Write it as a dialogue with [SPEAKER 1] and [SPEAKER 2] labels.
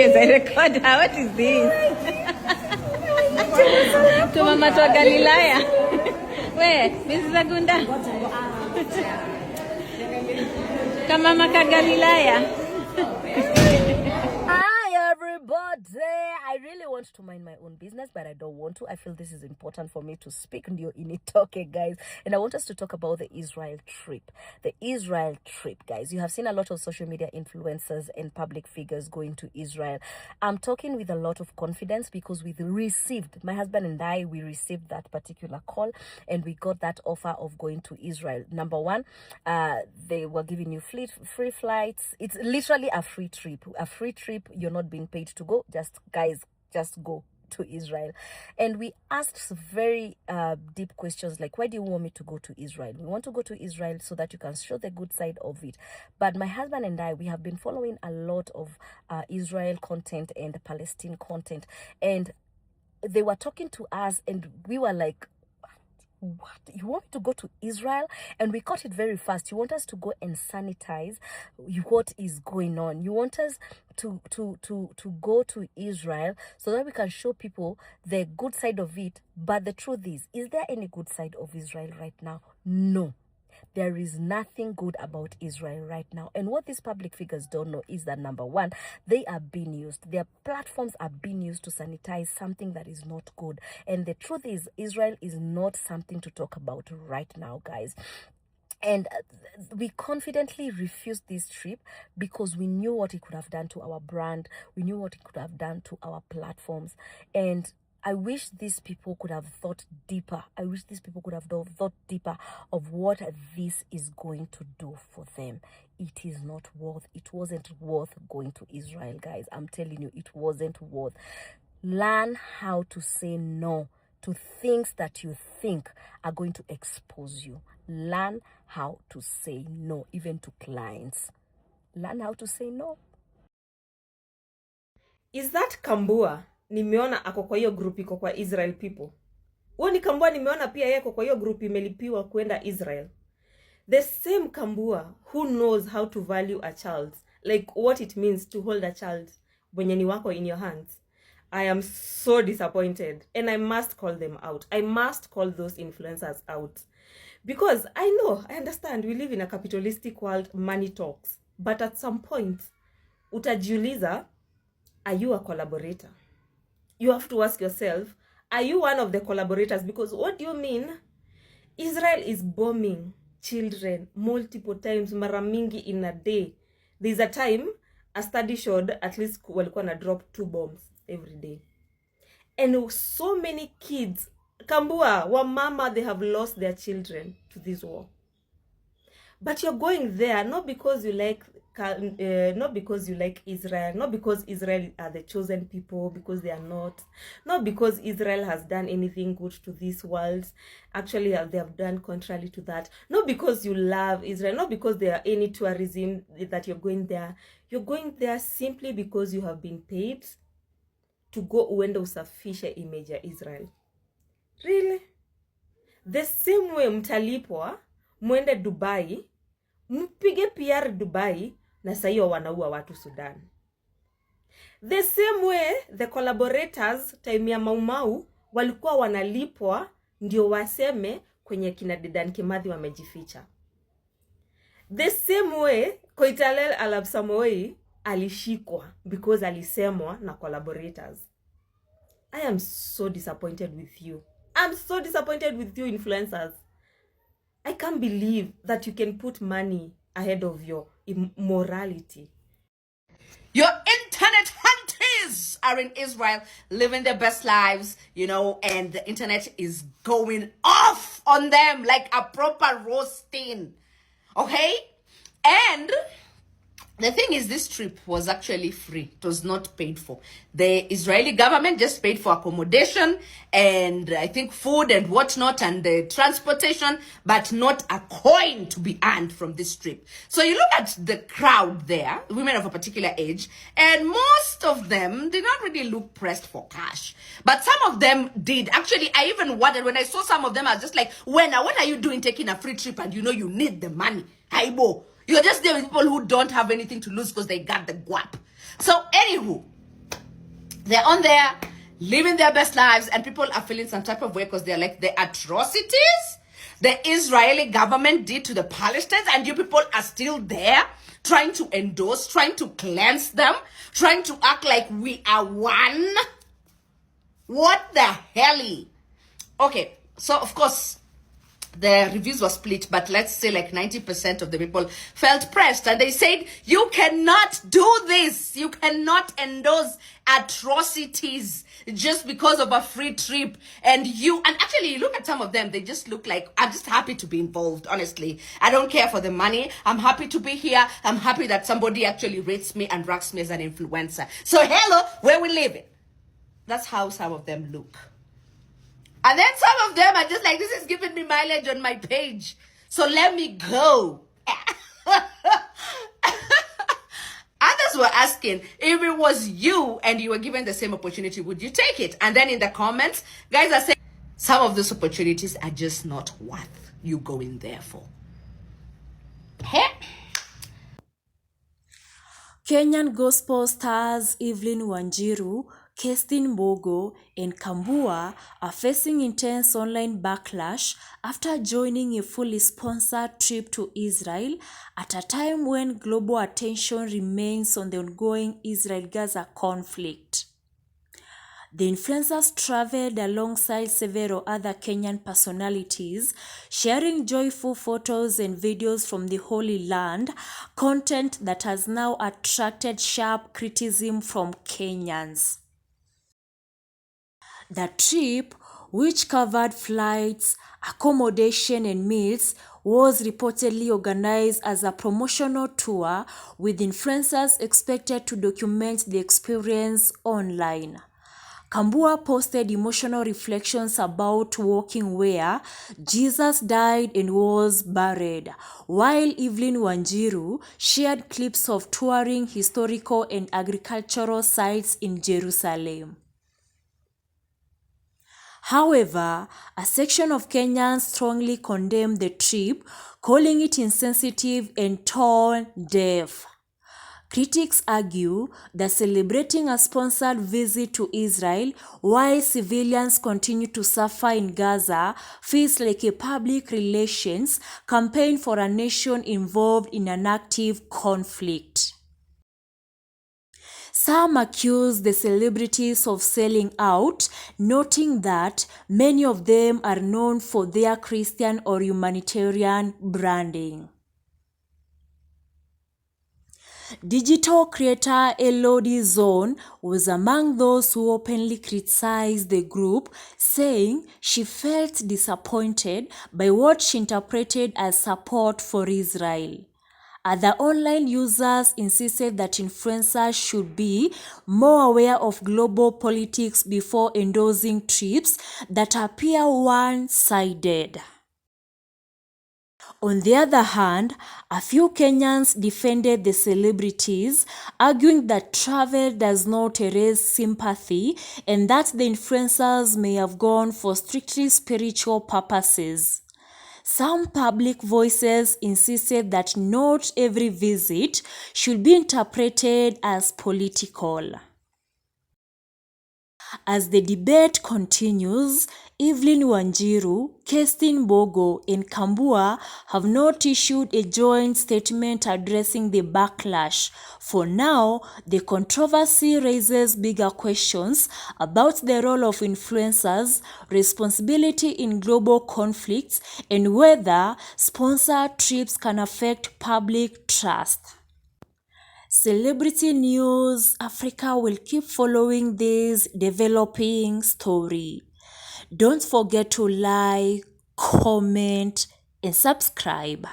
[SPEAKER 1] Yes, I record her. What is this? To Mama to Galilaya. Where? Mrs. Agunda? Kamama ka Galilaya.
[SPEAKER 2] Hi everybody, I really want to mind my own business, but I don't want to. I feel this is important for me to speak in it, okay guys, and I want us to talk about the Israel trip. Guys, you have seen a lot of social media influencers and public figures going to Israel. I'm talking with a lot of confidence because my husband and I, we received that particular call and we got that offer of going to Israel. Number one, they were giving you free flights. It's literally a free trip. You're not being paid to go. Just go to Israel. And we asked very deep questions like, why do you want me to go to Israel? We want to go to Israel so that you can show the good side of it. But my husband and I, we have been following a lot of Israel content and Palestine content, and they were talking to us and we were like, what, you want me to go to Israel? And we caught it very fast. You want us to go and sanitize what is going on. You want us to go to Israel so that we can show people the good side of it. But the truth is there any good side of Israel right now? No. There is nothing good about Israel right now. And what these public figures don't know is that, number one, they are being used. Their platforms are being used to sanitize something that is not good. And the truth is, Israel is not something to talk about right now, guys. And we confidently refused this trip because we knew what it could have done to our brand. We knew what it could have done to our platforms. And I wish these people could have thought deeper. I wish these people could have thought deeper of what this is going to do for them. It wasn't worth going to Israel, guys. I'm telling you, it wasn't worth. Learn how to say no to things that you think are going to expose you. Learn how to say no, even to clients. Learn how to say no.
[SPEAKER 3] Is that Kambua? Nimeona ako kwa hiyo group iko kwa Israel people. Huo ni Kambua nimeona pia yeye kwa hiyo group imelipiwa kwenda Israel. The same Kambua who knows how to value a child, like what it means to hold a child mwenye ni wako in your hands. I am so disappointed and I must call them out. I must call those influencers out. Because I understand we live in a capitalistic world, money talks. But at some point, utajiuliza, are you a collaborator? You have to ask yourself, are you one of the collaborators? Because what do you mean? Israel is bombing children multiple times, mara mingi in a day. There's a time, a study showed at least walikuwa na drop 2 bombs every day. And so many kids, Kambua, wamama, they have lost their children to this war. But you're going there not because you like Israel, not because Israel are the chosen people, because they are not because Israel has done anything good to this world. Actually, they have done contrary to that. Not because you love Israel, not because there are any tourism that you're going there. You're going there simply because you have been paid to go uende usafishe image ya Israel. Really? The same way mtalipwa mwende Dubai, mpige PR Dubai, na sayo wanaua watu Sudan. The same way the collaborators time ya Maumau walikuwa wanalipwa ndio waseme kwenye kina Dedan Kimathi wamejificha. The same way Koitalel Arap Samoei alishikwa because alisemwa na collaborators. I am so disappointed with you. I'm so disappointed with you, influencers. I can't believe that you can put money ahead of your morality.
[SPEAKER 4] Your internet hunties are in Israel living their best lives, and the internet is going off on them like a proper roasting. Okay? And the thing is, this trip was actually free. It was not paid for. The Israeli government just paid for accommodation and I think food and whatnot and the transportation, but not a coin to be earned from this trip. So you look at the crowd there, women of a particular age, and most of them did not really look pressed for cash. But some of them did. Actually, I even wondered when I saw some of them, I was just like, what are you doing taking a free trip and you need the money? Haibo. You're just there with people who don't have anything to lose because they got the guap. So, anywho, They're on there living their best lives, and people are feeling some type of way because they're like, the atrocities the Israeli government did to the Palestinians, and you people are still there trying to endorse, trying to cleanse them, trying to act like we are one. What the hell? Okay, so of course the reviews were split, but let's say like 90% of the people felt pressed, and they said, you cannot do this. You cannot endorse atrocities just because of a free trip. And actually, you look at some of them, they just look like, I'm just happy to be involved, honestly. I don't care for the money. I'm happy to be here. I'm happy that somebody actually rates me and ranks me as an influencer. So hello, where we living? That's how some of them look. And then some of them are just like, this is giving me mileage on my page, so let me go. Others were asking, if it was you and you were given the same opportunity, would you take it? And then in the comments, guys are saying, some of those opportunities are just not worth you going there for. Hey?
[SPEAKER 2] Kenyan gospel stars Evelyn Wanjiru, Kestin Mbogo, and Kambua are facing intense online backlash after joining a fully sponsored trip to Israel at a time when global attention remains on the ongoing Israel-Gaza conflict. The influencers traveled alongside several other Kenyan personalities, sharing joyful photos and videos from the Holy Land, content that has now attracted sharp criticism from Kenyans. The trip, which covered flights, accommodation and meals, was reportedly organized as a promotional tour, with influencers expected to document the experience online. Kambua posted emotional reflections about walking where Jesus died and was buried, while Evelyn Wanjiru shared clips of touring historical and agricultural sites in Jerusalem. However, a section of Kenyans strongly condemned the trip, calling it insensitive and tone deaf. Critics argue that celebrating a sponsored visit to Israel while civilians continue to suffer in Gaza feels like a public relations campaign for a nation involved in an active conflict. Some accuse the celebrities of selling out, noting that many of them are known for their Christian or humanitarian branding. Digital creator Elodie Zone was among those who openly criticized the group, saying she felt disappointed by what she interpreted as support for Israel. Other online users insisted that influencers should be more aware of global politics before endorsing trips that appear one-sided. On the other hand, a few Kenyans defended the celebrities, arguing that travel does not erase sympathy and that the influencers may have gone for strictly spiritual purposes. Some public voices insisted that not every visit should be interpreted as political. As the debate continues, Evelyn Wanjiru, Kestin Mbogo, and Kambua have not issued a joint statement addressing the backlash. For now, the controversy raises bigger questions about the role of influencers, responsibility in global conflicts, and whether sponsored trips can affect public trust. Celebrity News Africa will keep following this developing story. Don't forget to like, comment, and subscribe.